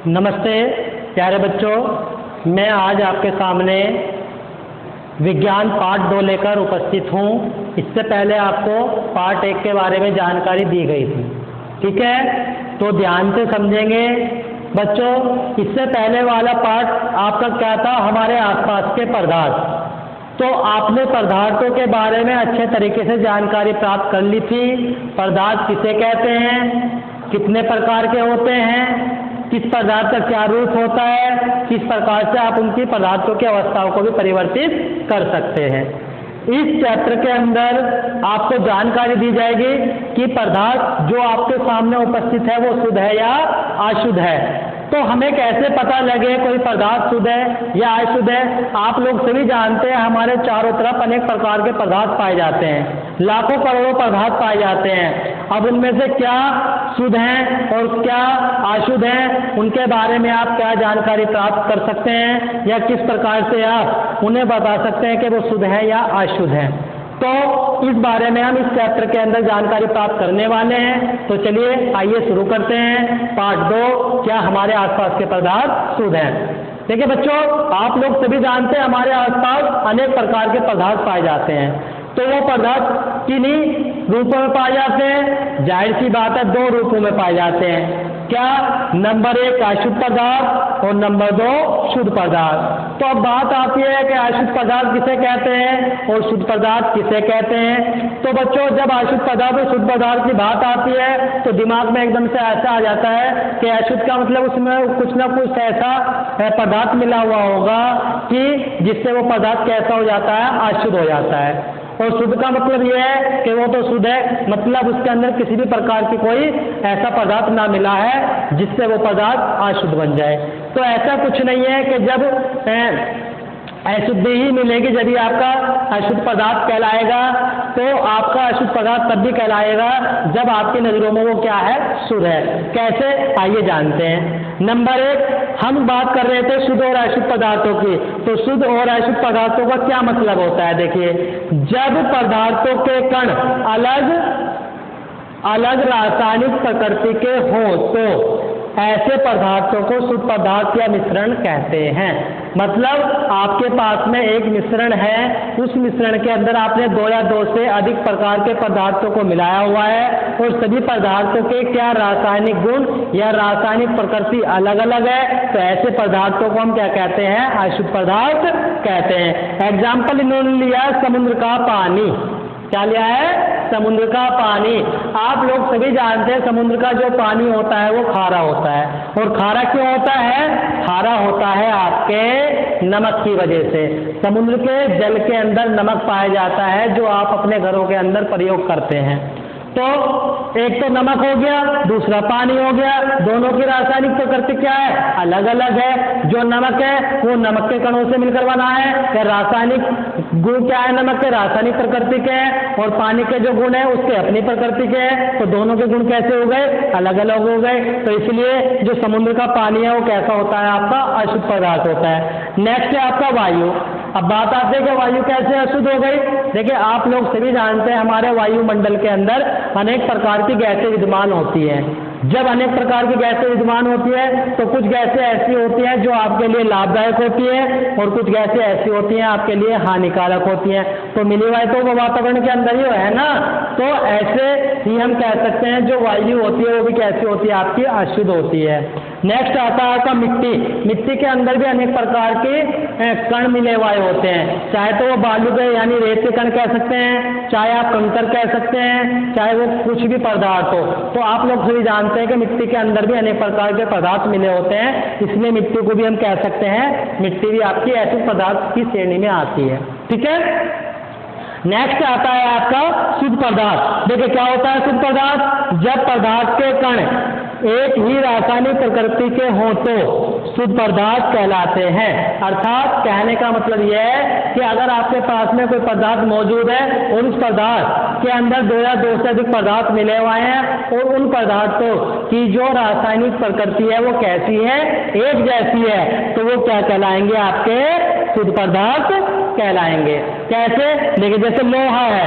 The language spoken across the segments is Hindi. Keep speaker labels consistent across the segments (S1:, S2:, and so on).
S1: नमस्ते प्यारे बच्चों, मैं आज आपके सामने विज्ञान पार्ट 2 लेकर उपस्थित हूँ। इससे पहले आपको पार्ट 1 के बारे में जानकारी दी गई थी, ठीक है? तो ध्यान से समझेंगे बच्चों। इससे पहले वाला पार्ट आपका क्या था? हमारे आसपास के पदार्थ। तो आपने पदार्थों के बारे में अच्छे तरीके से जानकारी प्राप्त कर ली थी। पदार्थ किसे कहते हैं, कितने प्रकार के होते हैं, किस पदार्थ का क्या रूप होता है, किस प्रकार से आप उनकी पदार्थों की अवस्थाओं को भी परिवर्तित कर सकते हैं। इस चैप्टर के अंदर आपको जानकारी दी जाएगी कि पदार्थ जो आपके सामने उपस्थित है वो शुद्ध है या अशुद्ध है। तो हमें कैसे पता लगे कोई पदार्थ शुद्ध है या अशुद्ध है? आप लोग सभी जानते हैं हमारे चारों तरफ अनेक प्रकार के पदार्थ पाए जाते हैं, लाखों करोड़ों पदार्थ पाए जाते हैं। अब उनमें से क्या शुद्ध हैं और क्या अशुद्ध हैं, उनके बारे में आप क्या जानकारी प्राप्त कर सकते हैं या किस प्रकार से आप उन्हें बता सकते हैं कि वो शुद्ध है या अशुद्ध है? तो इस बारे में हम इस चैप्टर के अंदर जानकारी प्राप्त करने वाले हैं। तो चलिए आइए शुरू करते हैं पार्ट 2, क्या हमारे आसपास के पदार्थ शुद्ध हैं। देखिए बच्चों, आप लोग सभी जानते हैं हमारे आसपास अनेक प्रकार के पदार्थ पाए जाते हैं। तो वो पदार्थ किन्हीं रूपों में पाए जाते हैं? जाहिर सी बात है, 2 रूपों में पाए जाते हैं। क्या? नंबर 1 अशुद्ध पदार्थ और नंबर 2 शुद्ध पदार्थ। तो अब बात आती है कि अशुद्ध पदार्थ किसे कहते हैं और शुद्ध पदार्थ किसे कहते हैं। तो बच्चों, जब अशुद्ध पदार्थ और शुद्ध पदार्थ की बात आती है तो दिमाग में एकदम से ऐसा आ जाता है कि अशुद्ध का मतलब उसमें कुछ ना कुछ ऐसा पदार्थ मिला हुआ होगा कि जिससे वो पदार्थ कैसा हो जाता है, अशुद्ध हो जाता है। और शुद्ध का मतलब यह है कि वो तो शुद्ध है, मतलब उसके अंदर किसी भी प्रकार की कोई ऐसा पदार्थ ना मिला है जिससे वो पदार्थ अशुद्ध बन जाए। तो ऐसा कुछ नहीं है कि जब अशुद्धि ही मिलेगी जब ही आपका अशुद्ध पदार्थ कहलाएगा। तो आपका अशुद्ध पदार्थ तब भी कहलाएगा जब आपकी नजरों में वो क्या है, शुद्ध है। कैसे, आइए जानते हैं। नंबर 1, हम बात कर रहे थे शुद्ध और अशुद्ध पदार्थों की। तो शुद्ध और अशुद्ध पदार्थों का क्या मतलब होता है? देखिए, जब पदार्थों के कण अलग अलग रासायनिक प्रकृति के हों तो ऐसे पदार्थों को शुद्ध पदार्थ या मिश्रण कहते हैं। मतलब आपके पास में एक मिश्रण है, उस मिश्रण के अंदर आपने 2 या 2 से अधिक प्रकार के पदार्थों को मिलाया हुआ है और सभी पदार्थों के क्या रासायनिक गुण या रासायनिक प्रकृति अलग अलग है। तो ऐसे पदार्थों को हम क्या कहते हैं? अशुद्ध पदार्थ कहते हैं। एग्जाम्पल इन्होंने लिया समुद्र का पानी। क्या लिया है? समुद्र का पानी। आप लोग सभी जानते हैं समुद्र का जो पानी होता है वो खारा होता है। और खारा क्यों होता है? खारा होता है आपके नमक की वजह से। समुद्र के जल के अंदर नमक पाया जाता है जो आप अपने घरों के अंदर प्रयोग करते हैं। तो एक तो नमक हो गया, दूसरा पानी हो गया। दोनों की रासायनिक प्रकृति क्या है? अलग अलग है। जो नमक है वो नमक के कणों से मिलकर बना है। या रासायनिक गुण क्या है? नमक के रासायनिक प्रकृति के हैं और पानी के जो गुण है उसके अपनी प्रकृति के हैं। तो दोनों के गुण कैसे हो गए? अलग अलग हो गए। तो इसलिए जो समुद्र का पानी है वो कैसा होता है? आपका अशुद्ध पदार्थ होता है। नेक्स्ट है आपका वायु। अब बात आती है कि वायु कैसे अशुद्ध हो गई। देखिए, आप लोग सभी जानते हैं हमारे वायुमंडल के अंदर अनेक प्रकार की गैसें विद्यमान होती हैं। जब अनेक प्रकार की गैसें विद्यमान होती है तो कुछ गैसें ऐसी होती हैं जो आपके लिए लाभदायक होती है और कुछ गैसें ऐसी होती हैं आपके लिए हानिकारक होती हैं। तो मिली वायु तो वो वातावरण के अंदर ही है ना। तो ऐसे ही हम कह सकते हैं जो वायु होती है वो भी कैसी होती है? आपकी अशुद्ध होती है। नेक्स्ट आता है आपका मिट्टी। मिट्टी के अंदर भी अनेक प्रकार के कण मिले हुए होते हैं। चाहे तो वो बालू के यानी रेत के कण कह सकते हैं, चाहे आप कंकर कह सकते हैं, चाहे वो कुछ भी पदार्थ हो। तो आप लोग सभी जानते हैं कि मिट्टी के अंदर भी अनेक प्रकार के पदार्थ मिले होते हैं। इसलिए मिट्टी को भी हम कह सकते हैं मिट्टी भी आपकी ऐसे पदार्थ की श्रेणी में आती है, ठीक है। नेक्स्ट आता है आपका शुद्ध पदार्थ। देखिए, क्या होता है शुद्ध पदार्थ? जब पदार्थ के कण एक ही रासायनिक प्रकृति के हों तो शुद्ध पदार्थ कहलाते हैं। अर्थात कहने का मतलब यह है कि अगर आपके पास में कोई पदार्थ मौजूद है और उस पदार्थ के अंदर 2 या 2 से अधिक पदार्थ मिले हुए हैं और उन पदार्थों की जो रासायनिक प्रकृति है वो कैसी है? एक जैसी है, तो वो क्या कहलाएंगे? आपके शुद्ध पदार्थ कहलाएंगे। कैसे? देखिए, जैसे लोहा है,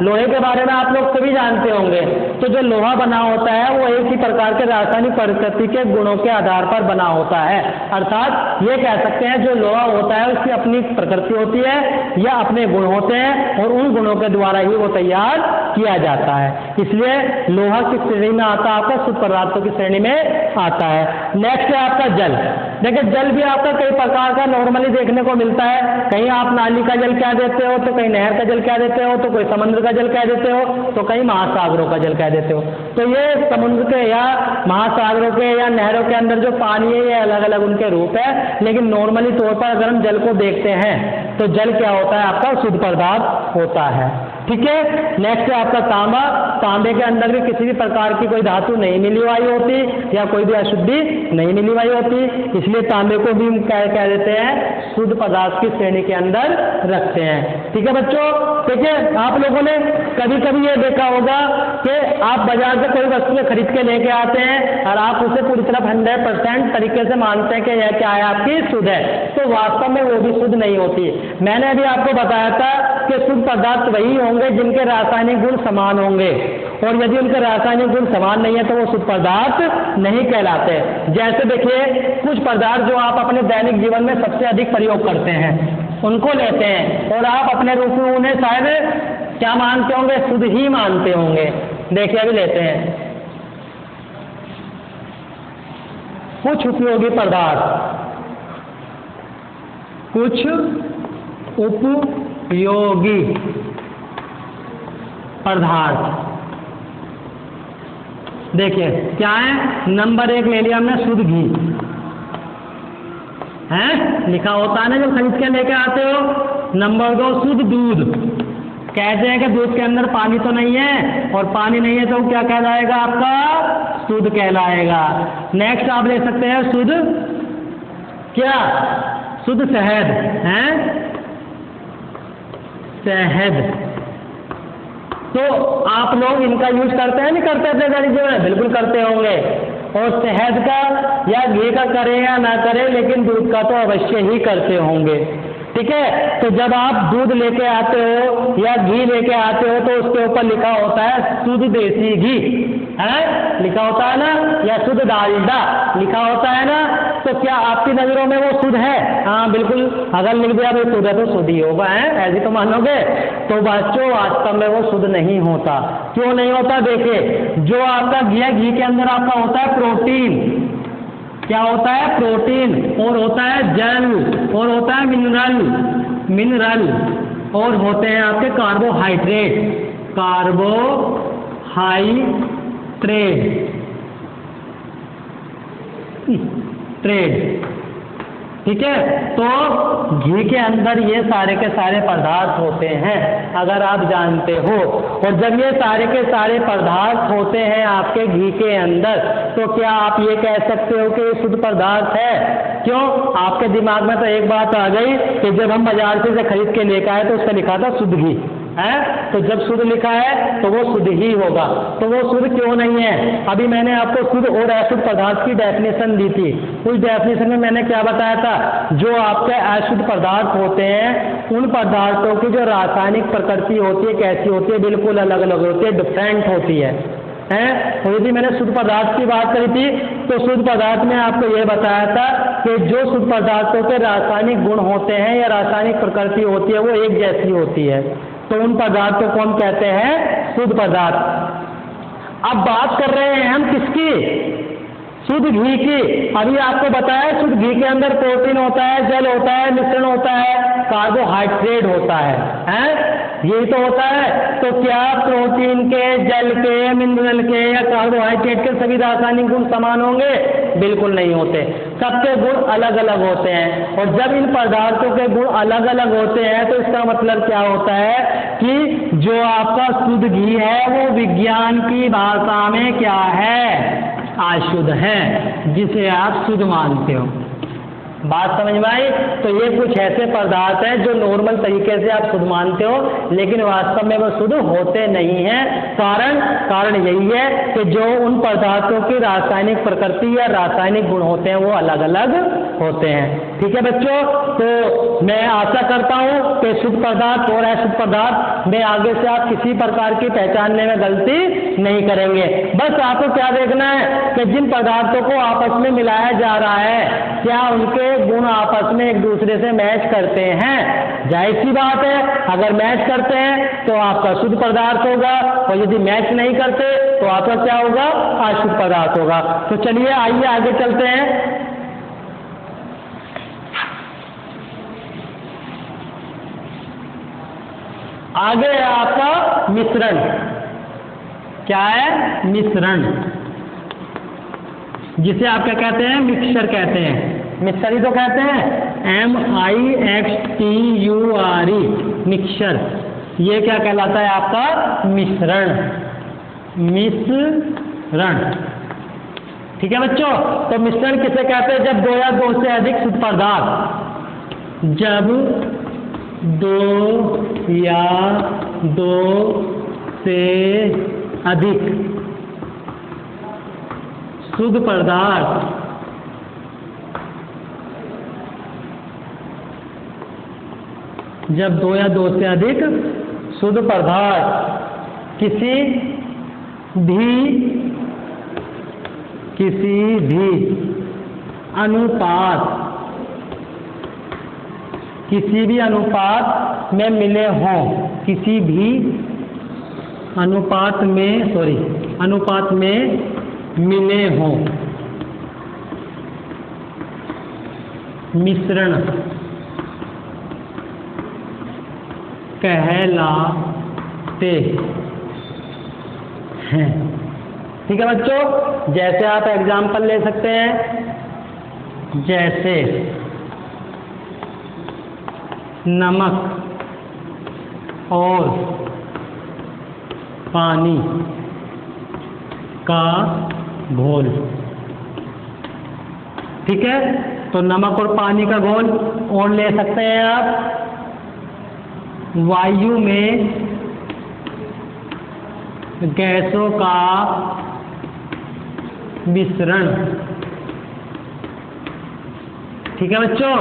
S1: लोहे के बारे में आप लोग सभी जानते होंगे। तो जो लोहा बना होता है वो एक ही प्रकार के रासायनिक प्रकृति के गुणों के आधार पर बना होता है। अर्थात ये कह सकते हैं जो लोहा होता है उसकी अपनी प्रकृति होती है या अपने गुण होते हैं और उन गुणों के द्वारा ही वो तैयार किया जाता है। इसलिए लोहा किस श्रेणी में आता है? आपका शुद्ध पदार्थों की श्रेणी में आता है। नेक्स्ट है आपका जल। देखिए, जल भी आपका कई प्रकार का नॉर्मली देखने को मिलता है। कहीं आप नाली का जल कह देते हो, तो कहीं नहर का जल कह देते हो, तो कोई समुद्र का जल कह देते हो, तो कहीं महासागरों का जल कह देते हो। तो ये समुद्र के या महासागरों के या नहरों के अंदर जो पानी है ये अलग अलग उनके रूप है, लेकिन नॉर्मली तौर पर अगर हम जल को देखते हैं तो जल क्या होता है? आपका शुद्ध पदार्थ होता है। ठीक है। नेक्स्ट है आपका तांबा। तांबे के अंदर भी किसी भी प्रकार की कोई धातु नहीं मिली हुई होती या कोई भी अशुद्धि नहीं मिली हुई होती, इसलिए तांबे को भी हम कह देते हैं शुद्ध पदार्थ की श्रेणी के अंदर रखते हैं। ठीक है बच्चों। देखिए, आप लोगों ने कभी कभी ये देखा होगा कि आप बाजार से कोई वस्तु खरीद के लेके आते हैं और आप उसे पूरी तरह 100% तरीके से मानते हैं कि यह क्या है? आपकी शुद्ध है। तो वास्तव में वो भी शुद्ध नहीं होती। मैंने अभी आपको बताया था कि शुद्ध पदार्थ वही होंगे जिनके रासायनिक गुण समान होंगे, और यदि उनके रासायनिक गुण समान नहीं है तो वो शुद्ध पदार्थ नहीं कहलाते। जैसे देखिए, कुछ पदार्थ जो आप अपने दैनिक जीवन में सबसे अधिक प्रयोग करते हैं उनको लेते हैं और आप अपने रूप में उन्हें शायद क्या मानते होंगे? शुद्ध ही मानते होंगे। देखिए, अभी लेते हैं कुछ उपयोगी पदार्थ। कुछ उपयोगी पदार्थ देखिए क्या है? नंबर 1 ले लिया हमने, शुद्ध घी है, लिखा होता है ना जब खरीद के लेके आते हो। नंबर 2 शुद्ध दूध। कहते हैं कि दूध के अंदर पानी तो नहीं है, और पानी नहीं है तो क्या कहलाएगा? आपका शुद्ध कहलाएगा। नेक्स्ट आप ले सकते हैं शुद्ध क्या? शुद्ध शहद है, शहद। तो आप लोग इनका यूज करते हैं नहीं करते अपने दैनिक जीवन में? बिल्कुल करते होंगे। और शहद का या घी का करें या ना करें, लेकिन दूध का तो अवश्य ही करते होंगे। ठीक है। तो जब आप दूध लेके आते हो या घी लेके आते हो तो उसके ऊपर लिखा होता है शुद्ध देसी घी है, लिखा होता है ना, या शुद्ध डालडा लिखा होता है ना। तो क्या आपकी नजरों में वो शुद्ध है? हाँ बिल्कुल। अगर लिख दिया भाई शुद्ध है तो शुद्ध ही होगा, है ऐसे तो मानोगे? तो बच्चों वास्तव में वो शुद्ध नहीं होता। क्यों नहीं होता? देखिए, जो आपका घी है, घी के अंदर आपका होता है प्रोटीन। क्या होता है? प्रोटीन। और होता है जल, और होता है मिनरल, और होते हैं आपके कार्बोहाइड्रेट। ठीक है। तो घी के अंदर ये सारे के सारे पदार्थ होते हैं, अगर आप जानते हो। और जब ये सारे के सारे पदार्थ होते हैं आपके घी के अंदर, तो क्या आप ये कह सकते हो कि ये शुद्ध पदार्थ है? क्यों? आपके दिमाग में तो एक बात आ गई कि जब हम बाजार से खरीद के लेकर आए तो उसका लिखा था शुद्ध घी है, तो जब शुद्ध लिखा है तो वो शुद्ध ही होगा। तो वो शुद्ध क्यों नहीं है? अभी मैंने आपको शुद्ध और अशुद्ध पदार्थ की डेफिनेशन दी थी। उस डेफिनेशन में मैंने क्या बताया था? जो आपके अशुद्ध पदार्थ होते हैं उन पदार्थों की जो रासायनिक प्रकृति होती है कैसी होती है? बिल्कुल अलग अलग होती है, डिफरेंट होती है। और यदि मैंने शुद्ध पदार्थ की बात करी थी तो शुद्ध पदार्थ में आपको यह बताया था कि जो शुद्ध पदार्थों के रासायनिक गुण होते हैं या रासायनिक प्रकृति होती है वो एक जैसी होती है, तो उन पदार्थों को हम कहते हैं शुद्ध पदार्थ। अब बात कर रहे हैं हम किसकी? शुद्ध घी की। अभी आपको बताया शुद्ध घी के अंदर प्रोटीन होता है, जल होता है, मिश्रण होता है, कार्बोहाइड्रेट होता है? यही तो होता है। तो क्या प्रोटीन के, जल के, मिनरल के या कार्बोहाइड्रेट के सभी रासायनिक गुण समान होंगे? बिल्कुल नहीं होते। सबके गुण अलग अलग होते हैं। और जब इन पदार्थों के गुण अलग अलग होते हैं तो इसका मतलब क्या होता है कि जो आपका शुद्ध घी है वो विज्ञान की भाषा में क्या है? अशुद्ध है, जिसे आप शुद्ध मानते हो। बात समझ में आई? तो ये कुछ ऐसे पदार्थ हैं जो नॉर्मल तरीके से आप शुद्ध मानते हो, लेकिन वास्तव में वो शुद्ध होते नहीं हैं। कारण यही है कि जो उन पदार्थों की रासायनिक प्रकृति या रासायनिक गुण होते हैं वो अलग अलग होते हैं। ठीक है बच्चों, तो मैं आशा करता हूँ कि शुद्ध पदार्थ और अशुद्ध पदार्थ में आगे से आप किसी प्रकार की पहचानने में गलती नहीं करेंगे। बस आपको क्या देखना है कि जिन पदार्थों को आपस में मिलाया जा रहा है क्या उनके गुण आपस में एक दूसरे से मैच करते हैं। जाहिर सी बात है, अगर मैच करते हैं तो आपका शुद्ध पदार्थ होगा, और यदि मैच नहीं करते तो आपका क्या होगा? अशुद्ध पदार्थ होगा। तो चलिए आइए आगे चलते हैं। आगे है आपका मिश्रण। क्या है? मिश्रण, जिसे आप क्या कहते हैं? मिक्सचर कहते हैं। मिक्सचर ही तो कहते हैं, MIXTURE, मिक्सचर। ये क्या कहलाता है? आपका मिश्रण। मिश्रण, ठीक है बच्चों। तो मिश्रण किसे कहते हैं? जब दो या दो से अधिक शुद्ध पदार्थ, जब दो या दो से अधिक शुद्ध पदार्थ जब दो या दो से अधिक शुद्ध पदार्थ किसी भी अनुपात में मिले हों, किसी भी अनुपात में मिले हों, मिश्रण कहलाते हैं। ठीक है बच्चों, जैसे आप एग्जाम्पल ले सकते हैं, जैसे नमक और पानी का घोल। ठीक है, तो नमक और पानी का घोल और ले सकते हैं आप वायु में गैसों का मिश्रण। ठीक है बच्चों,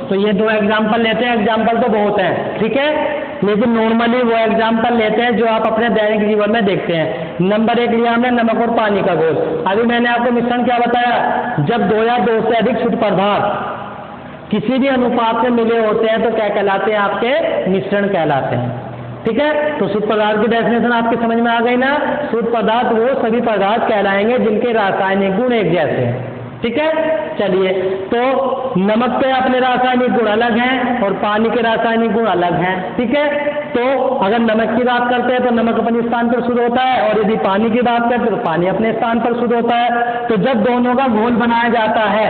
S1: तो ये दो एग्जाम्पल लेते हैं। एग्जाम्पल तो बहुत हैं, ठीक है, लेकिन नॉर्मली वो एग्जाम्पल लेते हैं जो आप अपने दैनिक जीवन में देखते हैं। नंबर 1 लिया हमने नमक और पानी का घोल। अभी मैंने आपको मिश्रण क्या बताया? जब दो या दो से अधिक शुद्ध पदार्थ किसी भी अनुपात में मिले होते हैं तो क्या कहलाते हैं? आपके मिश्रण कहलाते हैं। ठीक है, तो शुद्ध पदार्थ की डेफिनेशन आपकी समझ में आ गई ना? शुद्ध पदार्थ वो सभी पदार्थ कहलाएंगे जिनके रासायनिक गुण एक जैसे हैं। ठीक है, चलिए, तो नमक के अपने रासायनिक गुण अलग हैं और पानी के रासायनिक गुण अलग हैं। ठीक है, तो अगर नमक की बात करते हैं तो नमक अपने स्थान पर शुद्ध होता है, और यदि पानी की बात करते हैं तो पानी अपने स्थान पर शुद्ध होता है। तो जब दोनों का घोल बनाया जाता है,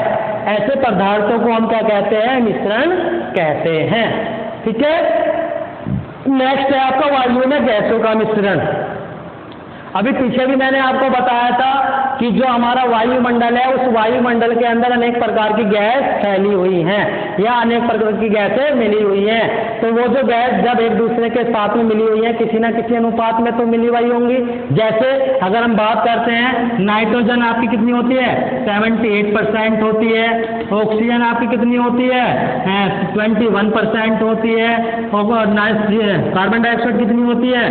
S1: ऐसे पदार्थों को हम क्या कहते हैं? मिश्रण कहते हैं। ठीक है, नेक्स्ट है आपका वायु में गैसों का मिश्रण। अभी पीछे भी मैंने आपको बताया था कि जो हमारा वायुमंडल है, उस वायुमंडल के अंदर अनेक प्रकार की गैस फैली हुई हैं या अनेक प्रकार की गैसें मिली हुई हैं। तो वो जो गैस जब एक दूसरे के साथ में मिली हुई है, किसी ना किसी अनुपात में तो मिली हुई होंगी। जैसे अगर हम बात करते हैं, नाइट्रोजन आपकी कितनी होती है? 78% होती है। ऑक्सीजन आपकी कितनी होती है? 21% होती है। और कार्बन डाइऑक्साइड कितनी होती है?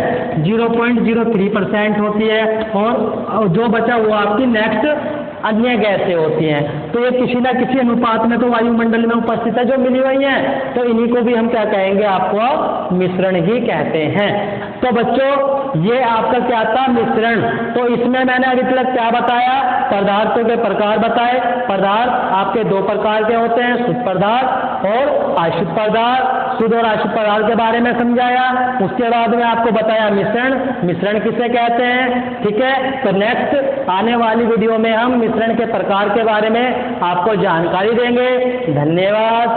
S1: 0.03% होती है। और जो बचा वो आपकी नेक्स्ट अन्य गैसें होती हैं। तो ये किसी ना किसी अनुपात में तो वायुमंडल में उपस्थित है जो मिली हुई हैं। तो इन्हीं को भी हम क्या कहेंगे? आपको मिश्रण ही कहते हैं। तो बच्चों, ये आपका क्या था? मिश्रण। तो इसमें मैंने अभी तक क्या बताया? पदार्थों के प्रकार बताए। पदार्थ आपके दो प्रकार के होते हैं, शुद्ध पदार्थ और अशुद्ध पदार्थ। शुद्ध और अशुद्ध पदार्थ के बारे में समझाया। उसके बाद में आपको बताया मिश्रण। मिश्रण किसे कहते हैं? ठीक है, तो नेक्स्ट आने वाली वीडियो में हम मिश्रण के प्रकार के बारे में आपको जानकारी देंगे। धन्यवाद।